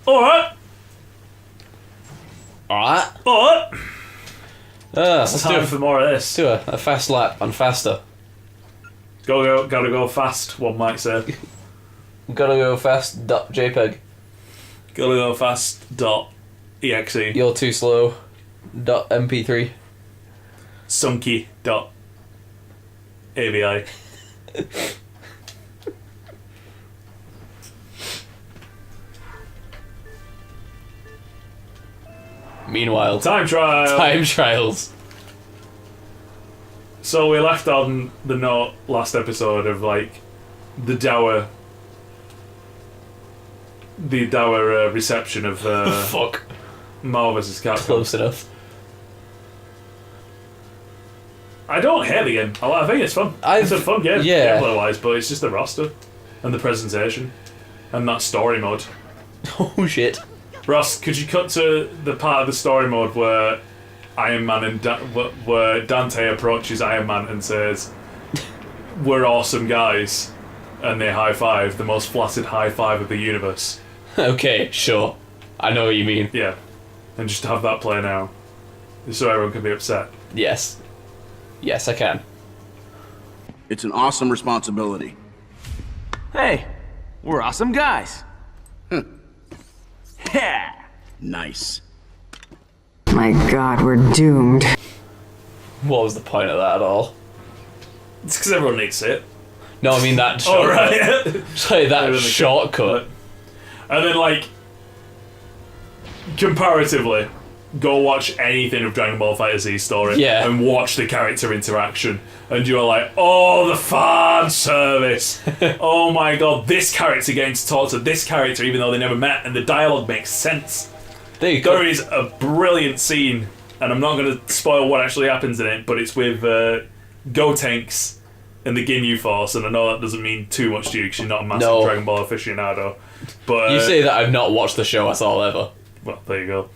Alright. Alright. It's time for more of this. Do a fast lap and faster. Gotta go fast, one might say. Gotta go fast. .jpeg. Gotta go fast. .exe. You're too slow. .mp3. Sunky. .avi. Meanwhile, Time trials. So we left on the note last episode of like the dour reception of fuck. Marvel vs. Capcom. Close enough. I don't hate the game. I think it's fun. It's a fun game, yeah. gameplay wise, but it's just the roster and the presentation and that story mode. Oh shit. Ross, could you cut to the part of the story mode where Iron Man and where Dante approaches Iron Man and says, "We're awesome guys," and they high five, the most flaccid high five of the universe. Okay, sure. I know what you mean. Yeah, and just have that play now, so everyone can be upset. Yes. Yes, I can. It's an awesome responsibility. Hey, we're awesome guys. Yeah. Nice. My God, we're doomed. What was the point of that at all? It's because everyone needs it. No, I mean that Oh, shortcut. right. Sorry, that shortcut. And then, like, comparatively, go watch anything of Dragon Ball FighterZ's story, Yeah. and watch the character interaction, and you're like, oh, the fan service. Oh my god, this character getting to talk to this character even though they never met, and the dialogue makes sense. There you go. There is a brilliant scene, and I'm not going to spoil what actually happens in it, but it's with Gotenks and the Ginyu Force, and I know that doesn't mean too much to you because you're not a massive Dragon Ball aficionado. But you say that I've not watched the show at all ever. Well, there you go.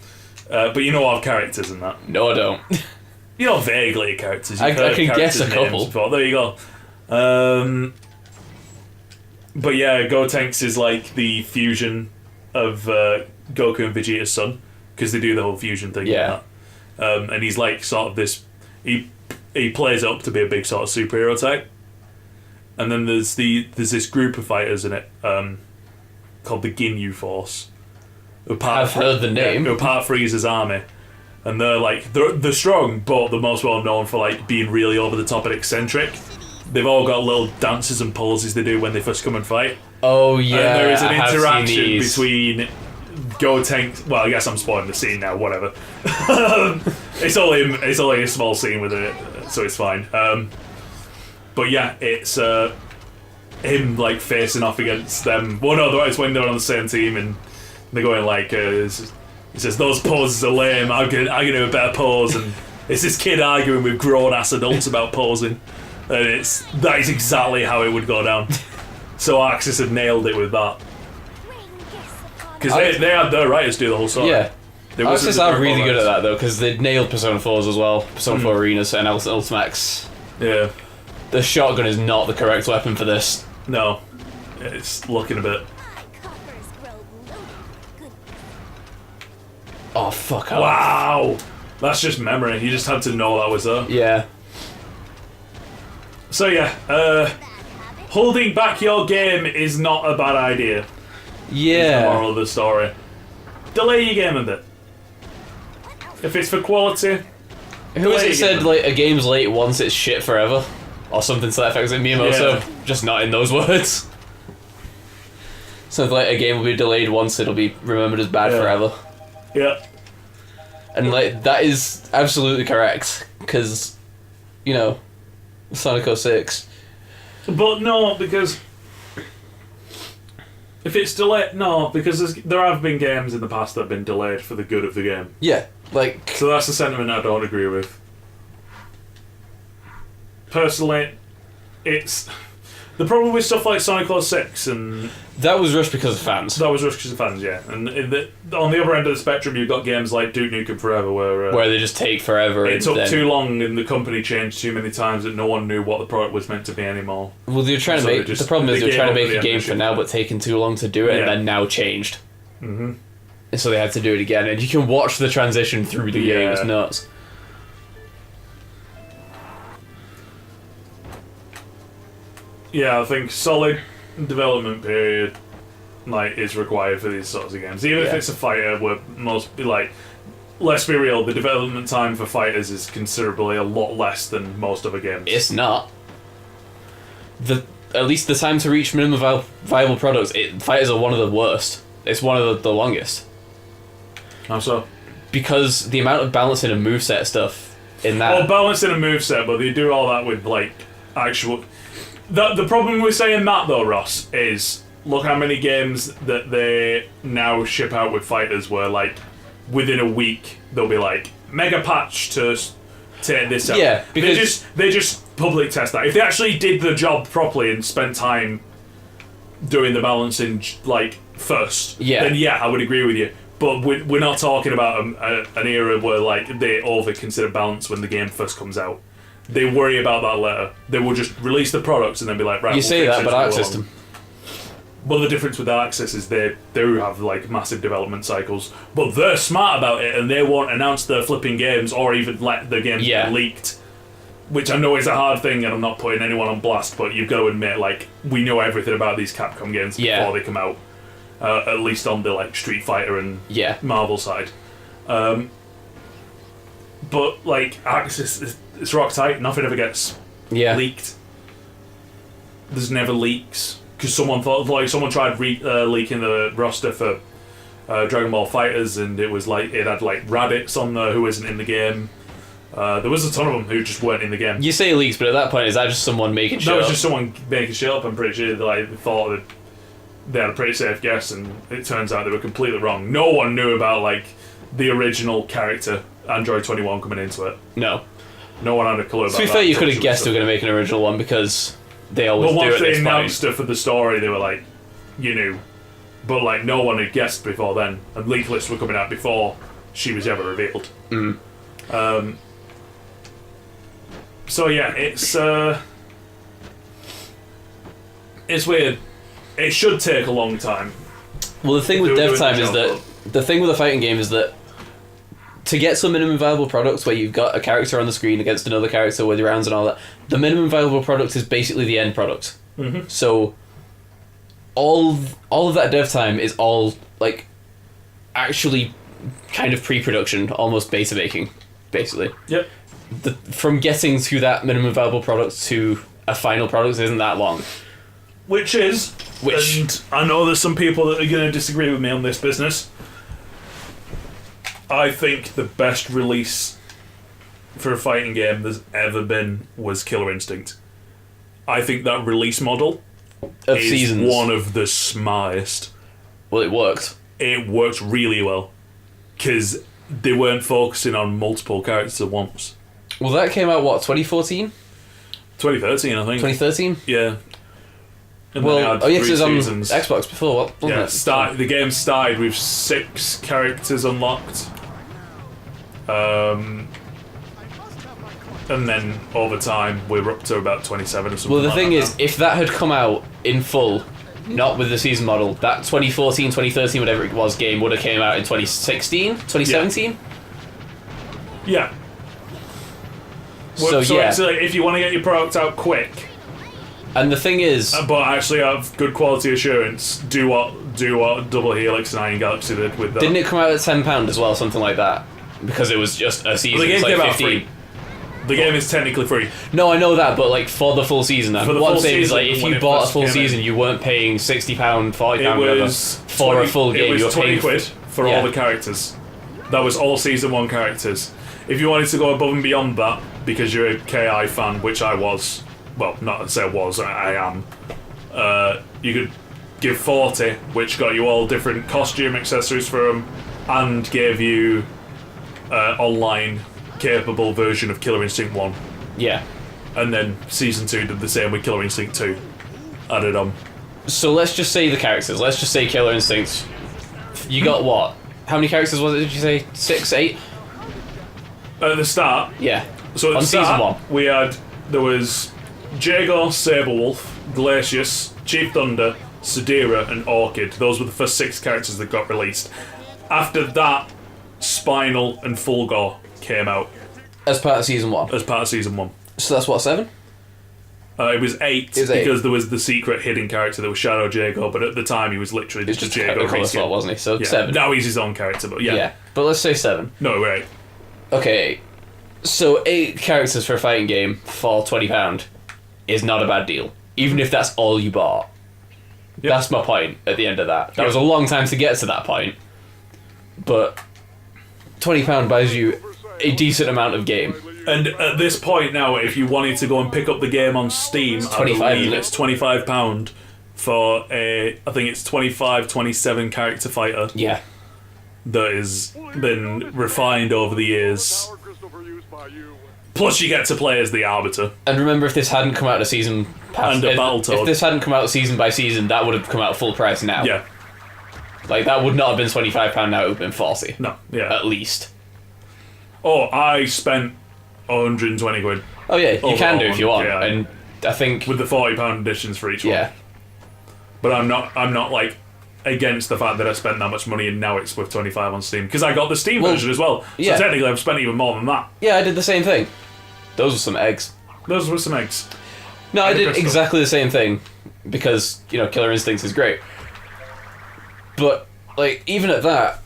But you know all characters in that. No, I don't. You know vaguely characters. I can guess a couple. Before. There you go. But yeah, Gotenks is like the fusion of Goku and Vegeta's son, because they do the whole fusion thing. Yeah. And he's like sort of this. He plays up to be a big sort of superhero type. And then there's this group of fighters in it called the Ginyu Force. I've heard the name. Who are part of Frieza's army. And they're strong, but they're most well known for like being really over the top and eccentric. They've all got little dances and poses they do when they first come and fight. Oh yeah, and there is an I have interaction seen these. between Gotenks. Well, I guess I'm spoiling the scene now. Whatever. It's only a small scene with it, so it's fine. But yeah, it's him like facing off against them. Well, no, it's when they're on the same team and they're going like. He says, those poses are lame, I can do a better pose, and it's this kid arguing with grown-ass adults about posing, and that is exactly how it would go down. So Axis had nailed it with that. Because they had their writers do the whole story. Yeah. Axis are really good at that, though, because they nailed Persona 4s as well, Persona 4 Arenas and Ultimax. Yeah. The shotgun is not the correct weapon for this. No. It's looking a bit... Oh, fuck off. Wow! That's just memory. You just had to know that was there. Yeah. So yeah, holding back your game is not a bad idea. Yeah. Is the moral of the story. Delay your game a bit. If it's for quality... Who has it said, like, a game's late once, it's shit forever? Or something to that effect. Is it Miyamoto? Yeah. Just not in those words. So if, like, a game will be delayed once, it'll be remembered as bad forever. Yeah. And, like, that is absolutely correct. Because, you know, Sonic 06. But no, because... If it's delayed... No, because there have been games in the past that have been delayed for the good of the game. Yeah, like... So that's the sentiment I don't agree with. Personally, it's... The problem with stuff like Sonic 06 and... That was rushed because of fans. That was rushed because of fans, yeah. And on the other end of the spectrum, you've got games like Duke Nukem Forever where they just take forever. It took too long and the company changed too many times that no one knew what the product was meant to be anymore. Well, they're trying to make... The problem is they're trying to make a game for now, but taking too long to do it, and then now changed. Mm-hmm. And so they had to do it again, and you can watch the transition through the game. It's nuts. Yeah, I think solid development period is required for these sorts of games. Even if it's a fighter, where let's be real, the development time for fighters is considerably a lot less than most other games. It's not. At least the time to reach minimum viable products, fighters are one of the worst. It's one of the longest. How so? Because the amount of balancing and moveset stuff in that... Well, balancing a moveset, but they do all that with, actual... The problem with saying that, though, Ross, is look how many games that they now ship out with fighters where, within a week, they'll be mega patch to take this out. Yeah, because... They just public test that. If they actually did the job properly and spent time doing the balancing, first, then yeah, I would agree with you. But we're not talking about an era where, they over-consider balance when the game first comes out. They worry about that later. They will just release the products and then be like, right, you say that, but Arc System. Well, the difference with Arc System is they do have massive development cycles, but they're smart about it and they won't announce their flipping games or even let the games get leaked. Which I know is a hard thing, and I'm not putting anyone on blast, but you've got to admit, we know everything about these Capcom games before they come out. At least on the Street Fighter and Marvel side. But Arc System, it's rock tight. Nothing ever gets leaked. There's never leaks because someone thought someone tried leaking the roster for Dragon Ball Fighters, and it was it had Raditz on there who isn't in the game. There was a ton of them who just weren't in the game. You say leaks, but at that point, is that just someone making shit up? No, it's just someone making shit up. I'm pretty sure they thought that they had a pretty safe guess, and it turns out they were completely wrong. No one knew about the original character Android 21 coming into it. No one had a clue about that. To be fair, you could have guessed they were going to make an original one because they always do it. But once they announced her for the story, they were you knew. But no one had guessed before then, and leak lists were coming out before she was ever revealed. So yeah, it's weird. It should take a long time. Well, the thing with dev time is that the thing with a fighting game is that to get some minimum viable products where you've got a character on the screen against another character with rounds and all that, the minimum viable product is basically the end product. Mm-hmm. So all of that dev time is all actually kind of pre-production, almost beta making, basically. Yep. From getting to that minimum viable product to a final product isn't that long. Which and I know there's some people that are going to disagree with me on this business. I think the best release for a fighting game there's ever been was Killer Instinct. I think that release model of is seasons. One of the smartest. Well, it worked. It worked really well because they weren't focusing on multiple characters at once. Well, that came out, 2014? 2013, I think. 2013? Yeah. And well, because it was on Xbox before, wasn't it? The game started with 6 characters unlocked. And then over time, we're up to about 27 or something. Well, the thing is, if that had come out in full, not with the season model, that 2014, 2013, whatever it was, game would have came out in 2016, 2017? Yeah. So yeah. It's if you want to get your product out quick, and the thing is, but actually have good quality assurance, do what Double Helix and Iron Galaxy did with that. Didn't it come out at £10 as well, something like that? Because it was just a season. Well, the game came out 15. free. The game is technically free. No, I know that, but for the full season, what I'm saying is if you bought a full season, you weren't paying £60, £40, whatever, for a full game. It you was were paying £20 for all the characters. That was all season 1 characters. If you wanted to go above and beyond that, because you're a KI fan, which I was, well, not to say I was, I am, you could give 40, which got you all different costume accessories for them, and gave you online capable version of Killer Instinct 1. Yeah. And then Season 2 did the same with Killer Instinct 2 added on. So let's just say the characters. Let's just say Killer Instinct. You got what? How many characters was it, did you say? 6, 8? At the start? Yeah. So at on the start, season 1. there was Jago, Saberwolf, Glacius, Chief Thunder, Sadira, and Orchid. Those were the first 6 characters that got released. After that, Spinal and Fulgor came out As part of season 1. as part of season 1. So that's what, 7? It was 8 It was 8. because there was the secret hidden character that was Shadow Jago, but at the time he was literally It's just just Jago a colour reskin. slot, wasn't he? So Yeah. 7. Now he's his own character, but yeah. Yeah. But let's say 7. No, we're 8. Okay. So 8 characters for a fighting game for £20 is not a bad deal. Even if that's all you bought. Yep. That's my point at the end of that. That Yep. was a long time to get to that point. But £20 buys you a decent amount of game. And at this point now, if you wanted to go and pick up the game on Steam, I 25, believe isn't it? it's £25 for I think it's 25, 27 character fighter Yeah. that has been refined over the years. Plus you get to play as the Arbiter. And remember, if this hadn't come out a season past, And a Battletoad. if this hadn't come out season by season, that would have come out full price now. Yeah. Like, that would not have been £25 now, it would have been 40. No, yeah. At least. Oh, I spent 120 quid Oh yeah, you Overall can do if you one, want. yeah. And I think... with the £40 editions for each yeah. one. But I'm not like against the fact that I spent that much money and now it's worth 25 on Steam because I got the Steam Well, version as well. So yeah. technically I've spent even more than that. Yeah, I did the same thing. Those were some eggs. Those were some eggs. No, I And a did crystal. exactly the same thing. Because, Killer Instincts is great. But, like, even at that,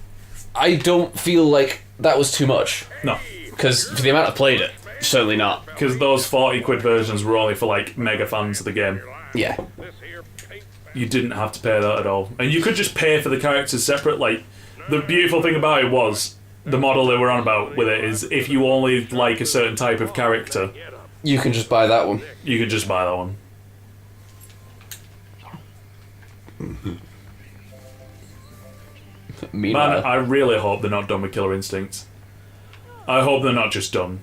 I don't feel like that was too much. No. Because for the amount I played it, certainly not. Because those 40 quid versions were only for like mega fans of the game. Yeah. You didn't have to pay that at all. And you could just pay for the characters separate. Like, the beautiful thing about it was, the model they were on about with it is if you only like a certain type of character, You can just buy that one. you could just buy that one. Meanwhile, Man, I really hope they're not done with Killer Instincts. I hope they're not just done.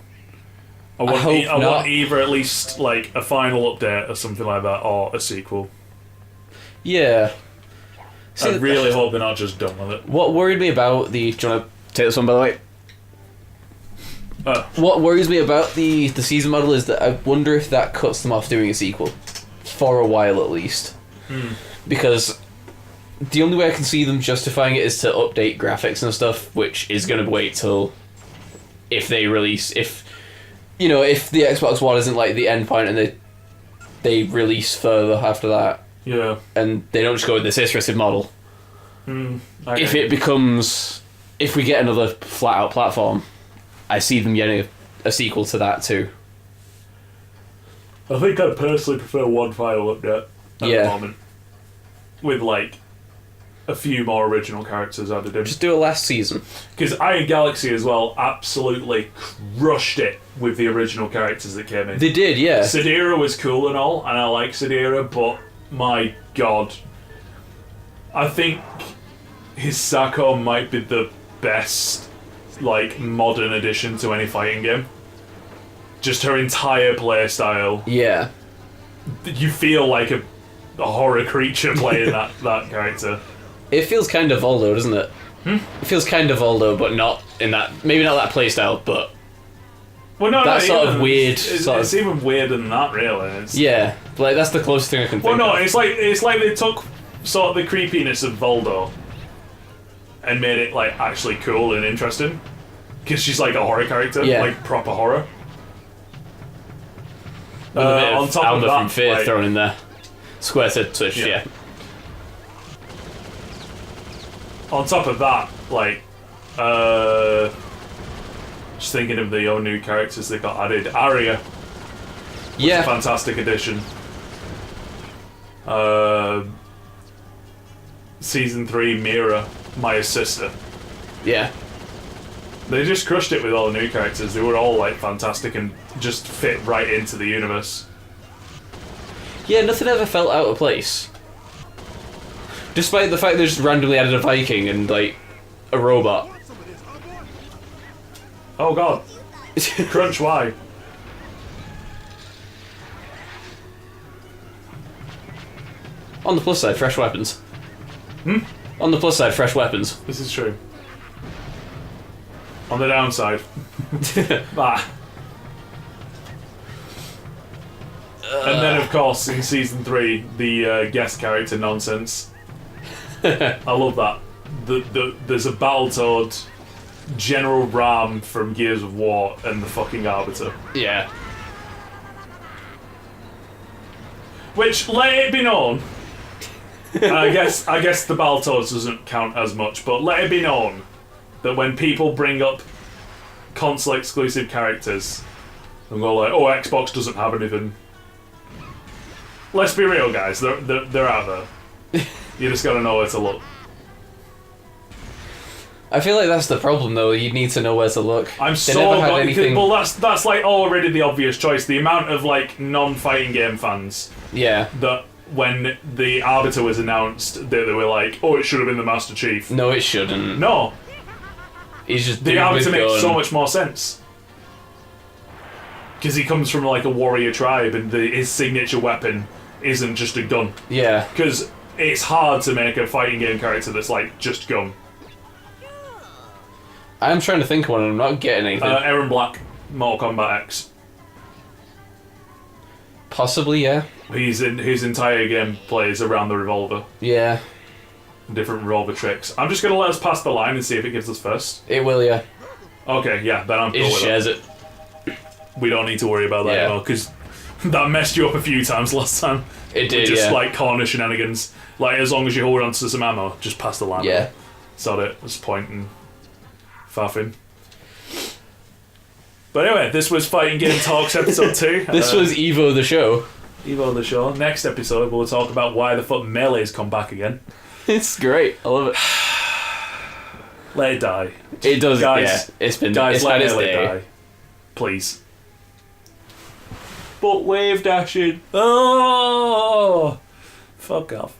I want, hope I not. want either at least like a final update or something like that, or a sequel. yeah. See, I really hope they're not just done with it. what worried me about the... Do you want to take this one, by the way? What worries me about the season model is that I wonder if that cuts them off doing a sequel. For a while, at least. Because the only way I can see them justifying it is to update graphics and stuff, which is going to wait till... If they release... If the Xbox One isn't like the end point and they release further after that, Yeah. and they don't just go with this iterative model. If it becomes... If we get another flat-out platform, I see them getting a sequel to that too. I think I'd personally prefer one final update at the moment. With like a few more original characters added in. Just do a last season. Because Iron Galaxy as well absolutely crushed it with the original characters that came in. They did, yeah. Sadira was cool and all, and I like Sadira, but my god. I think Hisako might be the best, like, modern addition to any fighting game. Just her entire playstyle. Yeah. You feel like a horror creature playing that character. It feels kind of Voldo, doesn't it? It feels kind of Voldo, but not in that... Maybe not that playstyle, but... Well, no, That no, sort of even- weird It's, sort it's of- even weirder than that, really. It's, Yeah. Like, that's the closest thing I can Well, think no, of. it's like they took sort of the creepiness of Voldo and made it like actually cool and interesting because she's like a horror character, Yeah. like proper horror. With a bit on of top of Alma that, from Fear like- thrown in there. Square to Twitch, Yeah. yeah. On top of that, like, just thinking of the old new characters that got added. Arya, Yeah. fantastic addition. Season 3, Mira, Maya's sister. Yeah. They just crushed it with all the new characters. They were all like fantastic and just fit right into the universe. Yeah, nothing ever felt out of place. Despite the fact they just randomly added a Viking and, like, a robot. Oh god. Crunch, why? On the plus side, fresh weapons. On the plus side, fresh weapons. This is true. On the downside. Ah. And then, of course, in season 3, the guest character nonsense. I love that. there's a Battletoad, General Ram from Gears of War, and the fucking Arbiter. Yeah. Which, let it be known, I guess the Battletoads doesn't count as much, but let it be known that when people bring up console exclusive characters and go like, oh, Xbox doesn't have anything, let's be real, guys, they're out there. You just gotta know where to look. I feel like that's the problem, though. You need to know where to look. I'm They so never had anything. well, that's like already the obvious choice. The amount of like non-fighting game fans Yeah. that when the Arbiter was announced, they were like, oh, it should have been the Master Chief. No, it shouldn't. No, He's just the dude Arbiter with makes gun. so much more sense because he comes from like a warrior tribe, and his signature weapon isn't just a gun. Yeah. Because it's hard to make a fighting game character that's like just gun. I'm trying to think of one and I'm not getting anything. Aaron Black, Mortal Kombat X. Possibly, yeah. His entire game plays around the revolver. Yeah. Different revolver tricks. I'm just going to let us pass the line and see if it gives us first. It will, yeah. Okay, yeah, then I'm cool It with just shares it. We don't need to worry about that Yeah. anymore, because that messed you up a few times last time. It did, Just yeah. like corner shenanigans. Like, as long as you hold on to some ammo, just pass the line. Yeah. Sod it. What's the point in faffing? But anyway, this was Fighting Game Talks episode 2. This was Evo the show. Evo the show. Next episode, we'll talk about why the fuck Melee's come back again. It's great. I love it. Let it die. It does, Guys, yeah. It's Guys, had let its Melee day. die. Please. But wave dashing. Oh! Fuck off.